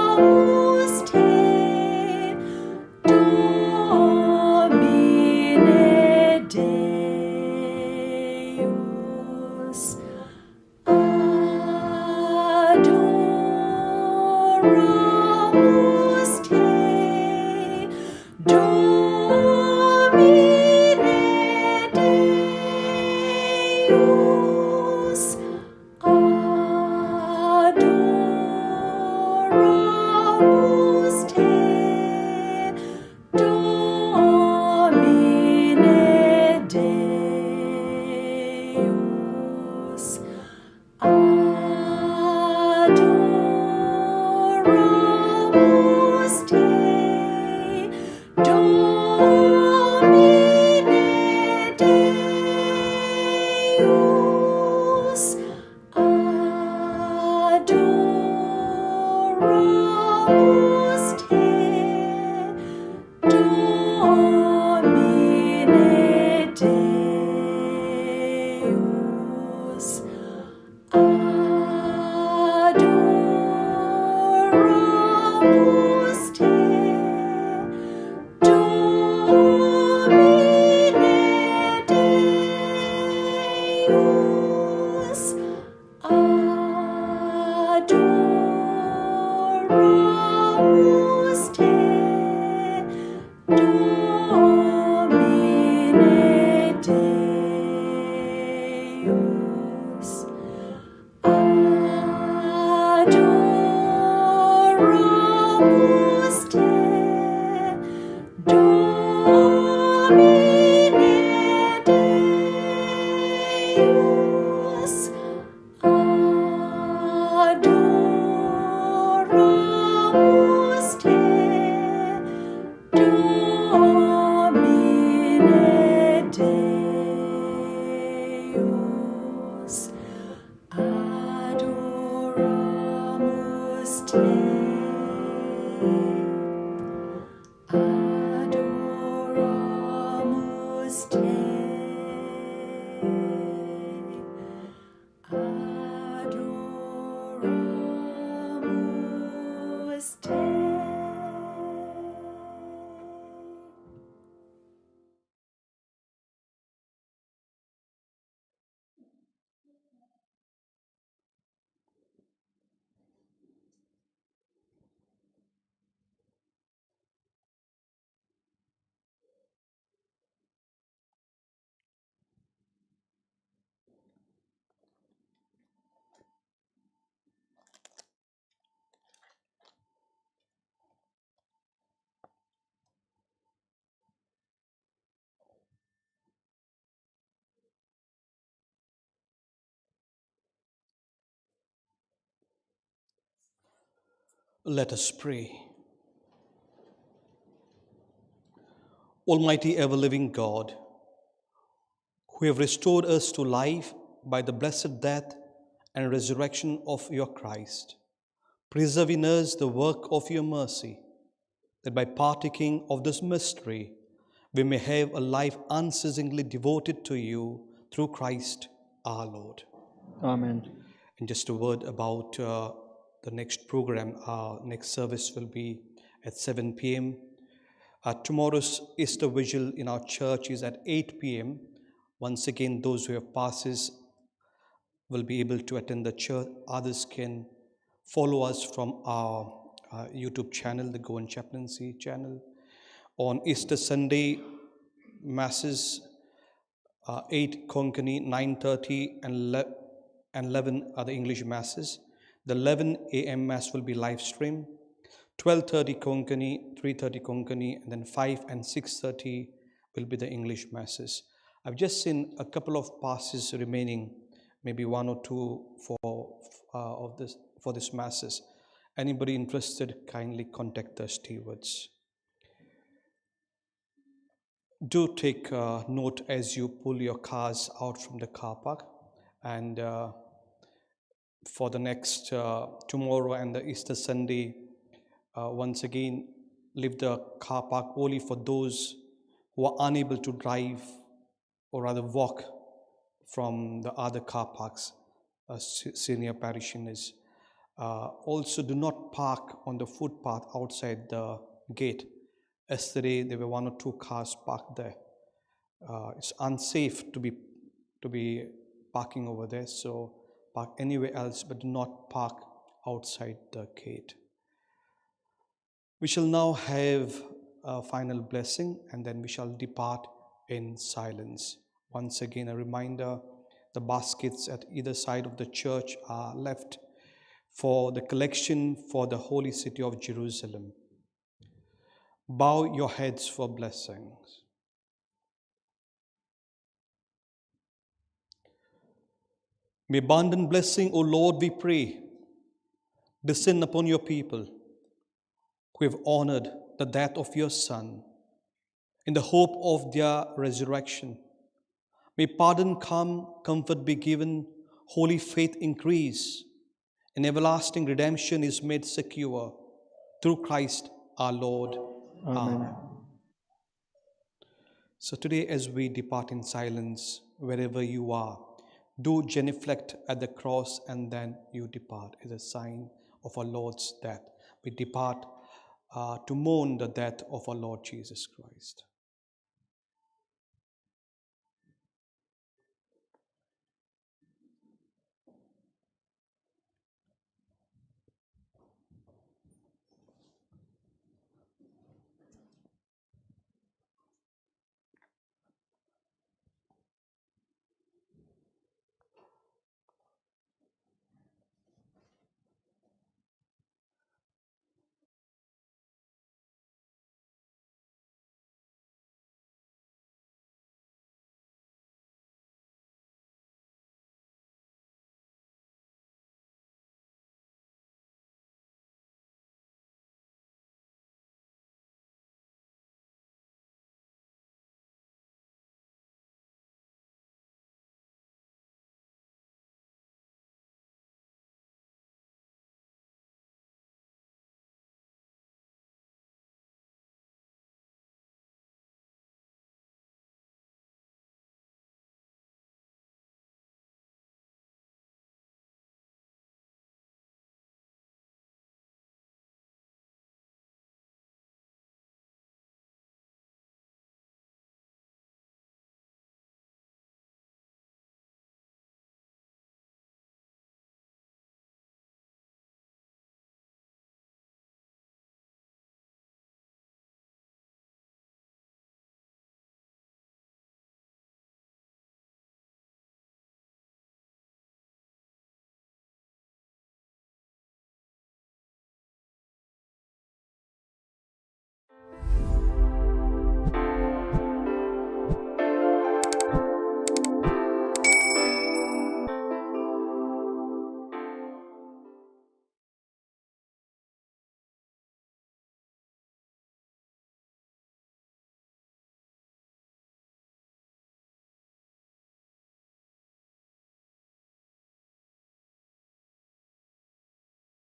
Adoramus te, Domine Deus. Adoramus te, Domine Deus. Adoramus te, Domine Deus. Adoramus te, Domine Let us pray. Almighty ever-living God, who have restored us to life by the blessed death and resurrection of your Christ, preserve in us the work of your mercy, that by partaking of this mystery, we may have a life unceasingly devoted to you through Christ our Lord. Amen. And just a word about the next program. Our next service will be at 7 p.m. Tomorrow's Easter Vigil in our church is at 8 p.m. Once again, those who have passes will be able to attend the church. Others can follow us from our YouTube channel, the Go and Chaplaincy channel. On Easter Sunday, Masses 8 Konkani, 9:30 and 11 are the English Masses. The 11 a.m. Mass will be live streamed. 12:30 Konkani, 3:30 Konkani, and then 5 and 6:30 will be the English Masses. I've just seen a couple of passes remaining, maybe one or two for this Masses. Anybody interested, kindly contact the stewards. Do take note as you pull your cars out from the car park, and for the next tomorrow and the Easter Sunday, once again, leave the car park only for those who are unable to drive or rather walk from the other car parks, senior parishioners. Also, do not park on the footpath outside the gate. Yesterday, there were one or two cars parked there. It's unsafe to be parking over there, so park anywhere else, but do not park outside the gate. We shall now have a final blessing, and then we shall depart in silence. Once again, a reminder, the baskets at either side of the church are left for the collection for the holy city of Jerusalem. Bow your heads for blessings. May abundant blessing, O Lord, we pray, descend upon your people who have honored the death of your Son in the hope of their resurrection. May pardon come, comfort be given, holy faith increase, and everlasting redemption is made secure through Christ our Lord. Amen. So today, as we depart in silence, wherever you are, do genuflect at the cross, and then you depart as a sign of our Lord's death. We depart to mourn the death of our Lord Jesus Christ.